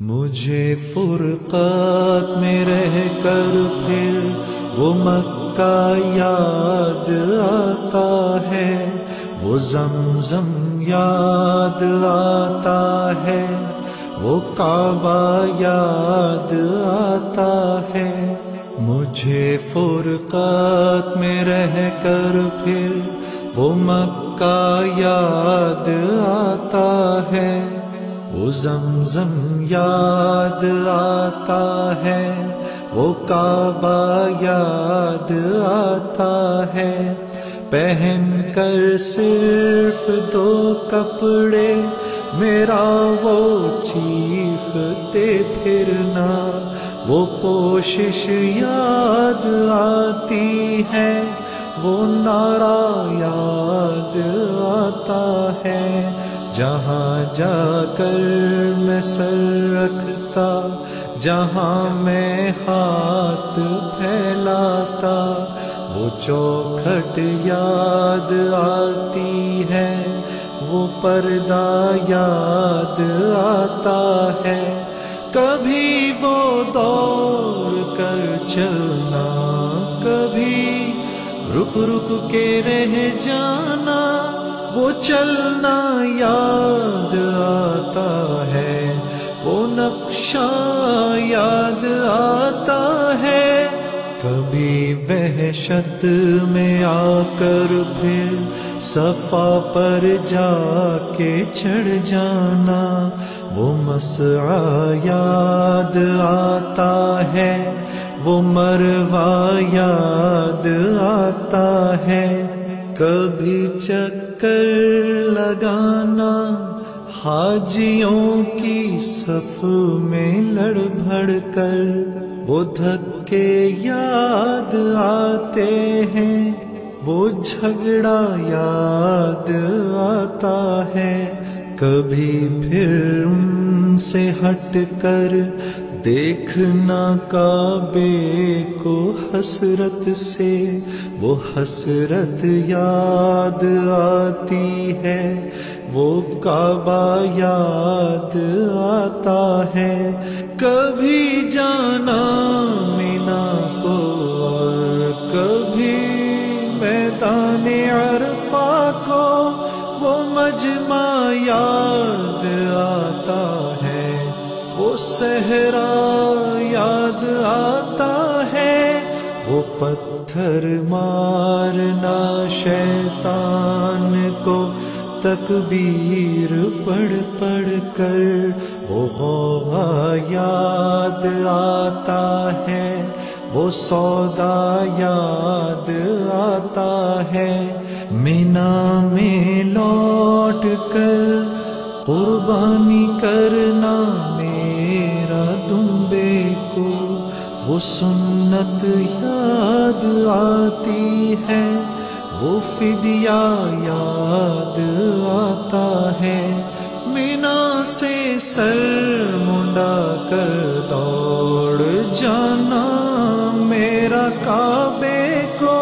مجھے فرقت میں رہ کر پھر وہ مکہ یاد آتا ہے، وہ زمزم یاد آتا ہے، وہ کعبہ یاد آتا ہے۔ مجھے فرقت میں رہ کر پھر وہ مکہ یاد آتا ہے، وہ زمزم یاد آتا ہے، وہ کعبہ یاد آتا ہے۔ پہن کر صرف دو کپڑے میرا وہ چیختے پھرنا، وہ پوشش یاد آتی ہے، وہ نعرہ یاد آتا ہے۔ جہاں جا کر میں سر رکھتا، جہاں میں ہاتھ پھیلاتا، وہ چوکھٹ یاد آتی ہے، وہ پردہ یاد آتا ہے۔ کبھی وہ دوڑ کر چلنا، کبھی رک رک کے رہ جانا، وہ چلنا یاد آتا ہے، وہ نقشہ یاد آتا ہے۔ کبھی وحشت میں آ کر پھر صفا پر جا کے چڑھ جانا، وہ مسعی یاد آتا ہے، وہ مروہ یاد آتا ہے۔ کبھی چکر لگانا حاجیوں کی صف میں لڑ بھڑ کر، وہ دھکے یاد آتے ہیں، وہ جھگڑا یاد آتا ہے۔ کبھی پھر ان سے ہٹ کر دیکھنا کعبے کو حسرت سے، وہ حسرت یاد آتی ہے، وہ کعبہ یاد آتا ہے۔ کبھی جانا مینا کو اور کبھی میدان عرفہ کو، وہ مجمع یاد آتا ہے، وہ صحرا یاد آتا ہے، وہ پتھر مارنا شیطان کو تکبیر پڑھ پڑھ کر، وہ غوغا یاد آتا ہے، وہ سودا یاد آتا ہے۔ مینا میں لوٹ کر قربانی کرنا میرا دمبے کو، وہ سنت یاد آتی ہے، وہ فدیہ یاد آتا ہے۔ مینا سے سر منڈا کر دوڑ جانا میرا کعبے کو،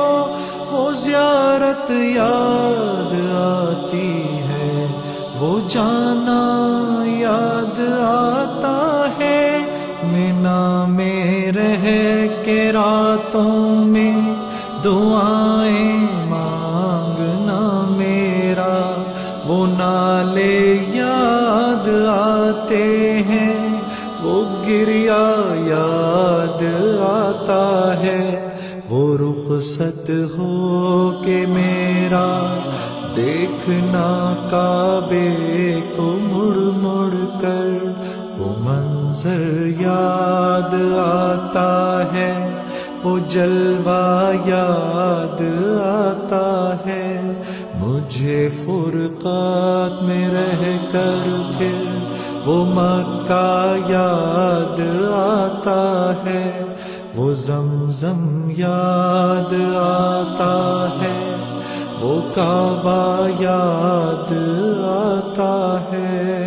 وہ زیارت یاد آتی ہے، وہ جانا یاد آتا ہے۔ مینا میں رہ کے راتوں میں دعائیں مانگنا میرا، وہ نالے یاد آتے ہیں، وہ گریا یاد آتا ہے۔ وہ رخصت ہو کے میرا دیکھنا کعبے کو مڑ مڑ کر، وہ منظر یاد آتا ہے، وہ جلوہ یاد آتا ہے۔ مجھے فرقت میں رہ کر پھر وہ مکہ یاد آتا ہے، وہ زمزم یاد آتا ہے، وہ کعبہ یاد آتا ہے۔